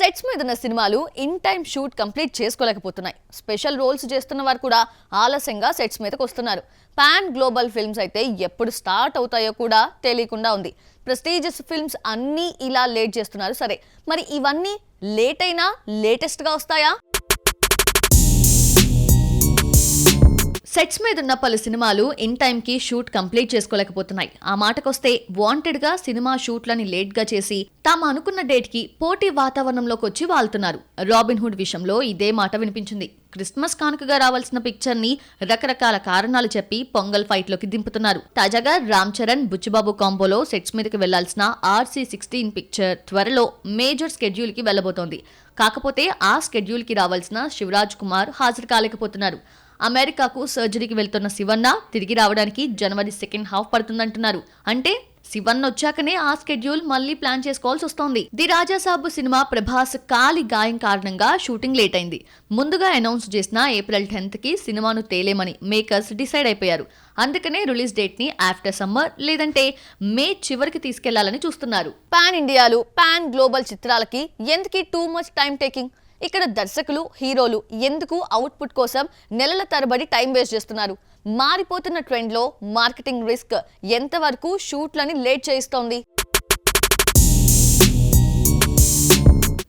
Sets మీద ఉన్న సినిమాలు ఇన్ టైం షూట్ కంప్లీట్ చేసుకోలేకపోతున్నాయి. స్పెషల్ రోల్స్ చేస్తున్న వారు కూడా ఆలస్యంగా సెట్స్ మీదకి వస్తున్నారు. పాన్ గ్లోబల్ ఫిల్మ్స్ అయితే ఎప్పుడు స్టార్ట్ అవుతాయో కూడా తెలియకుండా ఉంది. ప్రెస్టీజియస్ ఫిల్మ్స్ అన్నీ ఇలా లేట్ చేస్తున్నారు. సరే, మరి ఇవన్నీ లేట్ అయినా లేటెస్ట్గా వస్తాయా? సెట్స్ మీద ఉన్న పలు సినిమాలు ఇన్ టైంకి షూట్ కంప్లీట్ చేసుకోలేకపోతున్నాయి. ఆ మాటకొస్తే వాంటెడ్గా సినిమా షూట్లని లేట్గా చేసి తాము అనుకున్న డేట్కి పోటీ వాతావరణంలోకి వచ్చి వాళ్తున్నారు. రాబిన్ హుడ్ విషయంలో ఇదే మాట వినిపించింది. క్రిస్మస్ కానుకగా రావాల్సిన పిక్చర్ ని రకరకాల కారణాలు చెప్పి పొంగల్ ఫైట్ లోకి దింపుతున్నారు. తాజాగా రామ్ చరణ్ బుచ్చిబాబు కాంబోలో సెట్స్ మీదకి వెళ్లాల్సిన RC16 పిక్చర్ త్వరలో మేజర్ స్కెడ్యూల్ కి వెళ్లబోతోంది. కాకపోతే ఆ స్కెడ్యూల్ కి రావాల్సిన శివరాజ్ కుమార్ హాజరు కాలేకపోతున్నారు. అమెరికాకు సర్జరీకి వెళ్తున్న శివన్న తిరిగి రావడానికి జనవరి సెకండ్ హాఫ్ పడుతుందంటున్నారు. అంటే శివన్న వచ్చాకనే ఆ స్కెడ్యూల్ మళ్లీ ప్లాన్ చేసుకోవాల్సి వస్తోంది. ది రాజాసాబు సినిమా ప్రభాస్ కాలి గాయం కారణంగా షూటింగ్ లేట్ అయింది. ముందుగా అనౌన్స్ చేసిన ఏప్రిల్ 10th కి సినిమాను తేలేమని మేకర్స్ డిసైడ్ అయిపోయారు. అందుకనే రిలీజ్ డేట్ ని ఆఫ్టర్ సమ్మర్ లేదంటే మే చివరికి తీసుకెళ్లాలని చూస్తున్నారు. పాన్ ఇండియాలు, పాన్ గ్లోబల్ చిత్రాలకి ఎందుకు టూ మచ్ టైం టేకింగ్? ఇక్కడ దర్శకులు, హీరోలు ఎందుకు అవుట్పుట్ కోసం నెలల తరబడి టైం వేస్ట్ చేస్తున్నారు? మారిపోతున్న ట్రెండ్లో మార్కెటింగ్ రిస్క్ ఎంతవరకు షూట్లని లేట్ చేయిస్తోంది?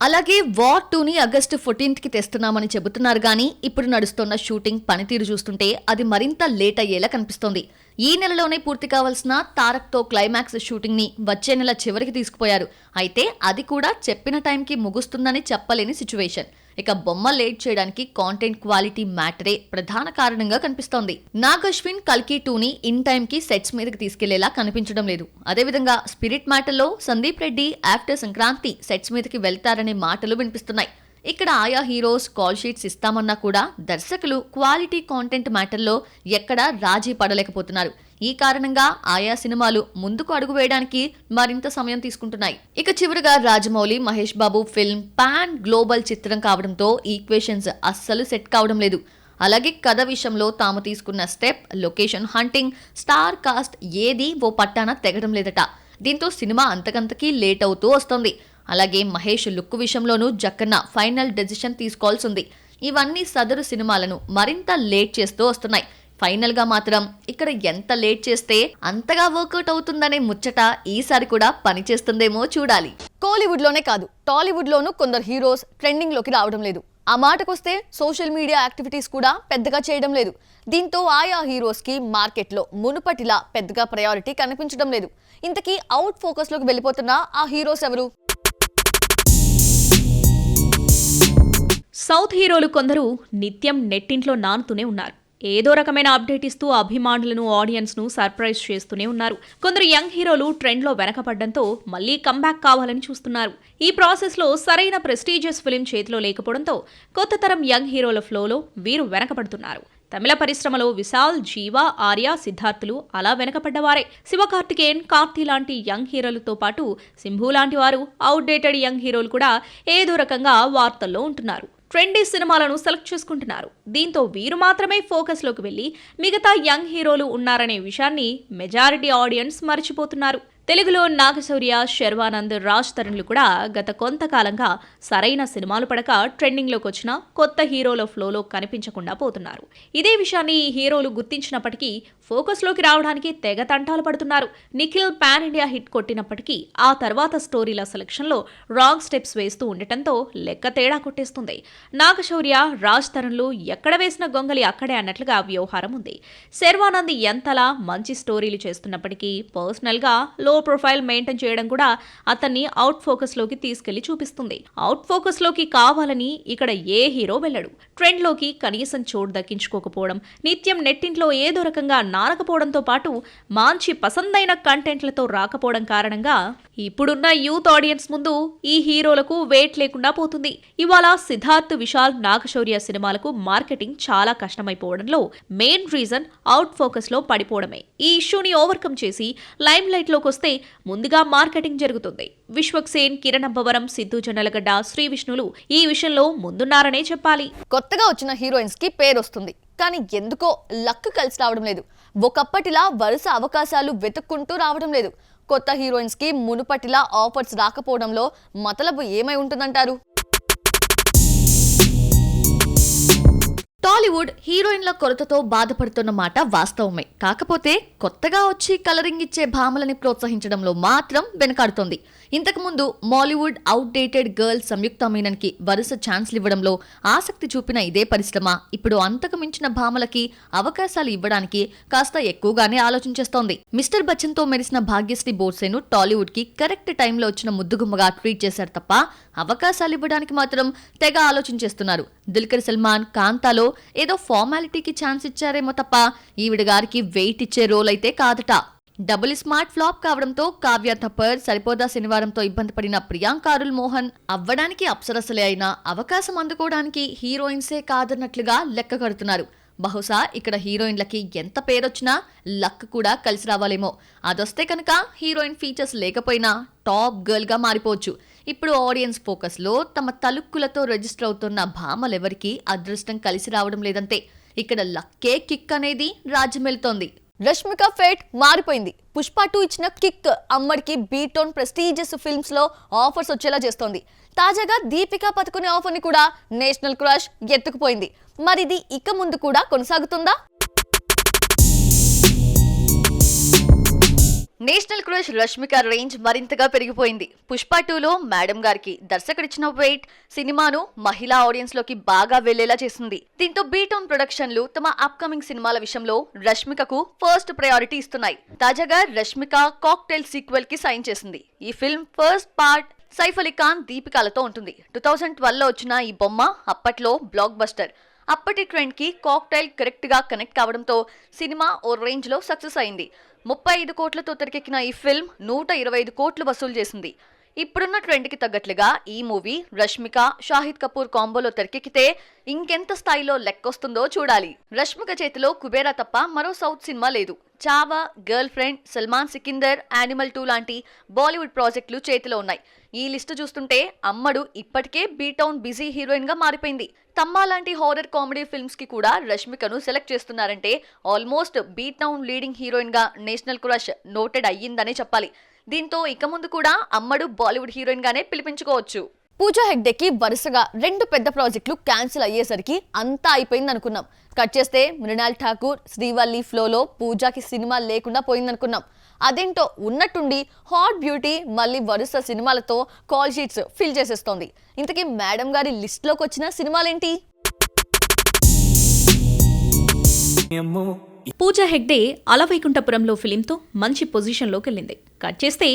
అలాగే వార్ 2ని ఆగస్టు 14th కి తెస్తున్నామని చెబుతున్నారు గానీ ఇప్పుడు నడుస్తున్న షూటింగ్ పనితీరు చూస్తుంటే అది మరింత లేట్ అయ్యేలా కనిపిస్తోంది. ఈ నెలలోనే పూర్తి కావాల్సిన తారక్తో క్లైమాక్స్ షూటింగ్ ని వచ్చే నెల చివరికి తీసుకుపోయారు. అయితే అది కూడా చెప్పిన టైంకి ముగుస్తుందని చెప్పలేని సిచ్యువేషన్. ఇక బొమ్మ లేట్ చేయడానికి కాంటెంట్ క్వాలిటీ మ్యాటరే ప్రధాన కారణంగా కనిపిస్తోంది. నాగశ్విన్ కల్కి 2ని ఇన్ టైం కి సెట్స్ మీదకి తీసుకెళ్లేలా కనిపించడం లేదు. అదేవిధంగా స్పిరిట్ మ్యాటర్లో సందీప్ రెడ్డి ఆఫ్టర్ సంక్రాంతి సెట్స్ మీదకి వెళ్తారనే మాటలు వినిపిస్తున్నాయి. ఇక్కడ ఆయా హీరోస్ కాల్ షీట్స్ ఇస్తామన్నా కూడా దర్శకులు క్వాలిటీ కాంటెంట్ మ్యాటర్లో ఎక్కడా రాజీ పడలేకపోతున్నారు. ఈ కారణంగా ఆయా సినిమాలు ముందుకు అడుగు వేయడానికి మరింత సమయం తీసుకుంటున్నాయి. ఇక చివరిగా Rajamouli, Mahesh Babu film pan global చిత్రం కావడంతో ఈక్వేషన్స్ అస్సలు సెట్ కావడం లేదు. అలాగే కథ విషయంలో తాము తీసుకున్న step, location hunting, star cast ఏది ఓ పట్టాన తెగడం లేదట. దీంతో సినిమా అంతకంతకీ లేట్ అవుతూ వస్తోంది. అలాగే మహేష్ లుక్ విషయంలోనూ జక్కన్న ఫైనల్ డెసిషన్ తీసుకోవాల్సింది. ఇవన్నీ సదరు సినిమాలను మరింత లేట్ చేస్తూ వస్తున్నాయి. ఫైనల్ గా మాత్రం ఇక్కడ ఎంత లేట్ చేస్తే అంతగా వర్కౌట్ అవుతుందనే ముచ్చట ఈసారి కూడా పనిచేస్తుందేమో చూడాలి. కోలీవుడ్ లోనే కాదు, టాలీవుడ్ లోనూ కొందరు హీరోస్ ట్రెండింగ్ లోకి రావడం లేదు. ఆ మాటకొస్తే సోషల్ మీడియా యాక్టివిటీస్ కూడా పెద్దగా చేయడం లేదు. దీంతో ఆయా హీరోస్ కి మార్కెట్ లో మునుపటిలా పెద్దగా ప్రయారిటీ కనిపించడం లేదు. ఇంతకీ అవుట్ ఫోకస్ లోకి వెళ్ళిపోతున్న ఆ హీరోస్ ఎవరు? సౌత్ హీరోలు కొందరు నిత్యం నెట్టింట్లో నానుతూనే ఉన్నారు. ఏదో రకమైన అప్డేట్ ఇస్తూ అభిమానులను, ఆడియన్స్ ను సర్ప్రైజ్ చేస్తూనే ఉన్నారు. కొందరు యంగ్ హీరోలు ట్రెండ్ లో వెనకపడ్డంతో మళ్లీ కంబ్యాక్ కావాలని చూస్తున్నారు. ఈ ప్రాసెస్ లో సరైన ప్రెస్టీజియస్ ఫిలిం చేతిలో లేకపోవడంతో కొత్త తరం యంగ్ హీరోల ఫ్లోలో వీరు వెనకపడుతున్నారు. తమిళ పరిశ్రమలో విశాల్, జీవా, ఆర్య, సిద్ధార్థులు అలా వెనకపడ్డవారే. శివకార్తికేయన్, కార్తీ లాంటి యంగ్ హీరోలతో పాటు సింభు లాంటి వారు అవుట్డేటెడ్ యంగ్ హీరోలు కూడా ఏదో రకంగా వార్తల్లో ఉంటున్నారు. ట్రెండీ సినిమాలను సెలెక్ట్ చేసుకుంటున్నారు. దీంతో వీరు మాత్రమే ఫోకస్ లోకి వెళ్లి మిగతా యంగ్ హీరోలు ఉన్నారనే విషయాన్ని మెజారిటీ ఆడియన్స్ మర్చిపోతున్నారు. తెలుగులో నాగశౌర్య, శర్వానంద్, రాజ్ తరుణ్లు కూడా గత కొంతకాలంగా సరైన సినిమాలు పడక ట్రెండింగ్లోకి వచ్చిన కొత్త హీరోల ఫ్లోలో కనిపించకుండా పోతున్నారు. ఇదే విషయాన్ని ఈ హీరోలు గుర్తించినప్పటికీ ఫోకస్లోకి రావడానికి తెగ తంటాలు పడుతున్నారు. నిఖిల్ పాన్ ఇండియా హిట్ కొట్టినప్పటికీ ఆ తర్వాత స్టోరీల సెలక్షన్లో రాంగ్ స్టెప్స్ వేస్తూ ఉండటంతో లెక్క తేడా కొట్టేస్తుంది. నాగశౌర్య, రాజ్ తరుణ్లు ఎక్కడ వేసిన గొంగలి అక్కడే అన్నట్లుగా వ్యవహారం ఉంది. శర్వానంద్ ఎంతలా మంచి స్టోరీలు చేస్తున్నప్పటికీ పర్సనల్గా లో ప్రొఫైల్ మెయింటైన్ చేయడం కూడా అతన్ని అవుట్ ఫోకస్ లోకి తీసుకెళ్లి చూపిస్తుంది. అవుట్ ఫోకస్ లోకి కావాలని ఇక్కడ ఏ హీరో వెళ్ళడు. ట్రెండ్ లోకి కనీసం చోటు దక్కించుకోకపోవడం, నిత్యం నెట్టింట్లో ఏదో రకంగా నానకపోవడంతో పాటు మంచి పసందైన కంటెంట్లతో రాకపోవడం కారణంగా ఇప్పుడున్న యూత్ ఆడియన్స్ ముందు ఈ హీరోలకు వెయిట్ లేకుండా పోతుంది. ఇవాళ సిద్ధార్థ్, విశాల్, నాగశౌర్య సినిమాలకు మార్కెటింగ్ చాలా కష్టమైపోవడంలో మెయిన్ రీజన్ అవుట్ ఫోకస్ లో పడిపోవడమే. ఈ ఇష్యూని ఓవర్కమ్ చేసి లైమ్ లైట్ లోకి వస్తే ముందుగా మార్కెటింగ్ జరుగుతుంది. విశ్వక్సేన్, కిరణ్ అబ్బవరం, సిద్ధు జొన్నలగడ్డ, శ్రీ విష్ణులు ఈ విషయంలో ముందున్నారనే చెప్పాలి. కొత్తగా వచ్చిన హీరోయిన్స్ కి పేరు వస్తుంది, కానీ ఎందుకో లక్ కలిసి రావడం లేదు. ఒకప్పటిలా వరుస అవకాశాలు వెతుక్కుంటూ రావడం లేదు. కొత్త హీరోయిన్స్ కి మునుపటిలా ఆఫర్స్ రాకపోవడంలో మతలబు ఏమై ఉంటుందంటారు? టాలీవుడ్ హీరోయిన్ల కొరతతో బాధపడుతున్న మాట వాస్తవమే. కాకపోతే కొత్తగా వచ్చి కలరింగ్ ఇచ్చే భామలని ప్రోత్సహించడంలో మాత్రం వెనకాడుతోంది. ఇంతకుముందు మాలీవుడ్ అవుట్డేటెడ్ గర్ల్ సంయుక్త మీనన్ కి వరుస ఛాన్స్లు ఇవ్వడంలో ఆసక్తి చూపిన ఇదే పరిశ్రమ ఇప్పుడు అంతకు మించిన భామలకి అవకాశాలు ఇవ్వడానికి కాస్త ఎక్కువగానే ఆలోచించేస్తోంది. మిస్టర్ బచ్చన్ తో మెరిసిన భాగ్యశ్రీ బోర్సేను టాలీవుడ్ కి కరెక్ట్ టైంలో వచ్చిన ముద్దుగుమ్మగా ట్రీట్ చేశారు తప్ప అవకాశాలు ఇవ్వడానికి మాత్రం తెగ ఆలోచించేస్తున్నారు. దుల్కర్ సల్మాన్ కాంతాలో ఏదో ఫార్మాలిటీకి ఛాన్స్ ఇచ్చారేమో తప్ప ఈవిడ గారికి వెయిట్ ఇచ్చే రోల్ అయితే కాదట. డబుల్ స్మార్ట్ ఫ్లాప్ కావడంతో కావ్య థప్పర్, సరిపోదా శనివారంతో ఇబ్బంది పడిన ప్రియాంక అరుల్ మోహన్ అవ్వడానికి అప్సరసలే అయినా అవకాశం అందుకోవడానికి హీరోయిన్సే కాదన్నట్లుగా లెక్క కడుతున్నారు. బహుశా ఇక్కడ హీరోయిన్లకి ఎంత పేరొచ్చినా లక్ కూడా కలిసి రావాలేమో. అదొస్తే కనుక హీరోయిన్ ఫీచర్స్ లేకపోయినా టాప్ గర్ల్ గా మారిపోవచ్చు. ఇప్పుడు ఆడియన్స్ ఫోకస్ లో తమ తలుక్కులతో రిజిస్టర్ అవుతున్న భామలెవరికి అదృష్టం కలిసి రావడం లేదంతే. ఇక్కడ లక్కే కిక్ అనేది రాజ్యమెళ్తోంది. రష్మిక ఫేట్ మారిపోయింది. పుష్ప 2 ఇచ్చిన కిక్ అమ్మడికి బీటోన్ ప్రెస్టీజియస్ ఫిల్మ్స్ లో ఆఫర్స్ వచ్చేలా చేస్తోంది. తాజాగా దీపికా పదుకొనే ఆఫర్ ని కూడా నేషనల్ క్రష్ ఎత్తుకుపోయింది. మరిది ఇక ముందు కూడా కొనసాగుతుందా? నేషనల్ క్రష్ రష్మిక రేంజ్ మరింతగా పెరిగిపోయింది. పుష్ప 2లో మేడం గారికి దర్శకుడిచ్చిన వెయిట్ సినిమాను మహిళా ఆడియన్స్ లోకి బాగా వెళ్లేలా చేసింది. దీంతో బీటౌన్ ప్రొడక్షన్లు తమ అప్కమింగ్ సినిమాల విషయంలో రష్మికకు ఫస్ట్ ప్రయారిటీ ఇస్తున్నాయి. తాజాగా రష్మిక కాక్టైల్ సీక్వెల్ కి సైన్ చేసింది. ఈ film first part Saif Ali Khan, దీపికాలతో ఉంటుంది. 2012లో వచ్చిన ఈ బొమ్మ అప్పట్లో బ్లాక్ బస్టర్. అప్పటి ట్రెండ్ కి కాక్టైల్ కరెక్ట్ గా కనెక్ట్ కావడంతో సినిమా ఓ రేంజ్ లో సక్సెస్ అయింది. 35 కోట్లతో తెరకెక్కిన ఈ ఫిల్మ్ 125 కోట్లు వసూలు చేసింది. ఇప్పుడున్న ట్రెండ్ కి తగ్గట్లుగా ఈ మూవీ రష్మిక, షాహిద్ కపూర్ కాంబోలో తెరకెక్కితే ఇంకెంత స్థాయిలో లెక్కొస్తుందో చూడాలి. రష్మిక చేతిలో కుబేరా తప్ప మరో సౌత్ సినిమా లేదు. Chhaava, girl friend, Salman Sikandar, animal 2 లాంటి బాలీవుడ్ ప్రాజెక్టులు చేతిలో ఉన్నాయి. ఈ లిస్టు చూస్తుంటే అమ్మడు ఇప్పటికే బీటౌన్ బిజీ హీరోయిన్ గా మారిపోయింది. తమ్మా లాంటి హారర్ కామెడీ ఫిల్మ్స్ కి కూడా రష్మికను సెలెక్ట్ చేస్తున్నారంటే ఆల్మోస్ట్ బీటౌన్ లీడింగ్ హీరోయిన్ గా నేషనల్ క్రష్ నోటెడ్ అయ్యిందనే చెప్పాలి. దీంతో ఇక ముందు కూడా అమ్మడు బాలీవుడ్ హీరోయిన్ గానే పిలిపించుకోవచ్చు. పూజా హెగ్డేకి వరుసగా 2 పెద్ద ప్రాజెక్టులు క్యాన్సిల్ అయ్యేసరికి అంతా అయిపోయింది అనుకున్నాం. కట్ చేస్తే మృణాల్ ఠాకూర్, శ్రీవల్లి ఫ్లోలో పూజాకి సినిమా లేకుండా పోయిందనుకున్నాం. అదేంటో ఉన్నట్టుండి హాట్ బ్యూటీ మళ్ళీ వరుస సినిమాలతో కాల్ షీట్స్ ఫిల్ చేసేస్తోంది. ఇంతకీ మేడం గారి లిస్ట్లోకి వచ్చిన సినిమాలేంటి? పూజా హెగ్డే అలవైకుంఠపురంలో ఫిలింతో మంచి పొజిషన్లోకి వెళ్ళింది. కట్ చేస్తే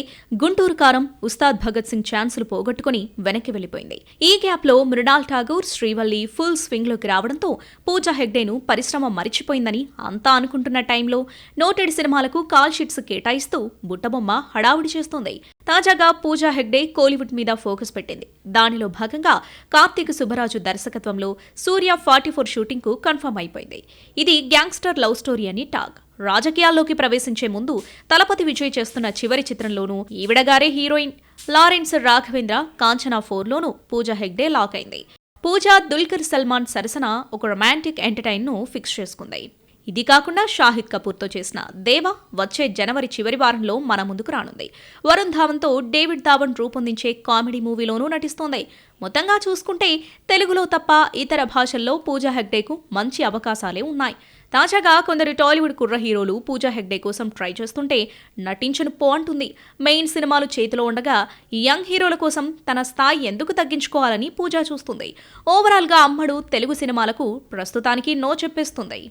గుంటూరు కారం, ఉస్తాద్ భగత్ సింగ్ ఛాన్సులు పోగొట్టుకుని వెనక్కి వెళ్లిపోయింది. ఈ గ్యాప్లో మృణాల్ ఠాగూర్, శ్రీవల్లి ఫుల్ స్వింగ్లోకి రావడంతో పూజా హెగ్డేను పరిశ్రమ మరిచిపోయిందని అంతా అనుకుంటున్న టైంలో నోటెడ్ సినిమాలకు కాల్ షీట్స్ కేటాయిస్తూ బుట్టబొమ్మ హడావుడి చేస్తోంది. తాజాగా పూజా హెగ్డే కోలీవుడ్ మీద ఫోకస్ పెట్టింది. దానిలో భాగంగా కార్తీక్ సుబ్బరాజు దర్శకత్వంలో సూర్య 44 షూటింగ్ కు కన్ఫర్మ్ అయిపోయింది. ఇది గ్యాంగ్స్టర్ లవ్ స్టోరీ అని టాక్. రాజకీయాల్లోకి ప్రవేశించే ముందు తలపతి విజయ్ చేస్తున్న చివరి చిత్రంలోనూ ఈవిడగారే heroine. Lawrence Raghavendra Kanchana 4లోనూ Pooja Hegde lock అయింది. పూజా దుల్కర్ సల్మాన్ సరసన ఒక రొమాంటిక్ ఎంటర్టైన్ ను ఫిక్స్ చేసుకుంది. ఇది కాకుండా షాహిద్ కపూర్తో చేసిన దేవా వచ్చే జనవరి చివరి వారంలో మన ముందుకు రానుంది. వరుణ్ ధావన్తో డేవిడ్ ధావన్ రూపొందించే కామెడీ మూవీలోనూ నటిస్తోంది. మొత్తంగా చూసుకుంటే తెలుగులో తప్ప ఇతర భాషల్లో పూజా హెగ్డేకు మంచి అవకాశాలే ఉన్నాయి. తాజాగా కొందరు టాలీవుడ్ కుర్ర హీరోలు పూజా హెగ్డే కోసం ట్రై చేస్తుంటే నటించను పో అంటుంది. మెయిన్ సినిమాలు చేతిలో ఉండగా యంగ్ హీరోల కోసం తన స్థాయి ఎందుకు తగ్గించుకోవాలని పూజా చూస్తుంది. ఓవరాల్గా అమ్మడు తెలుగు సినిమాలకు ప్రస్తుతానికి నో చెప్పేస్తుంది.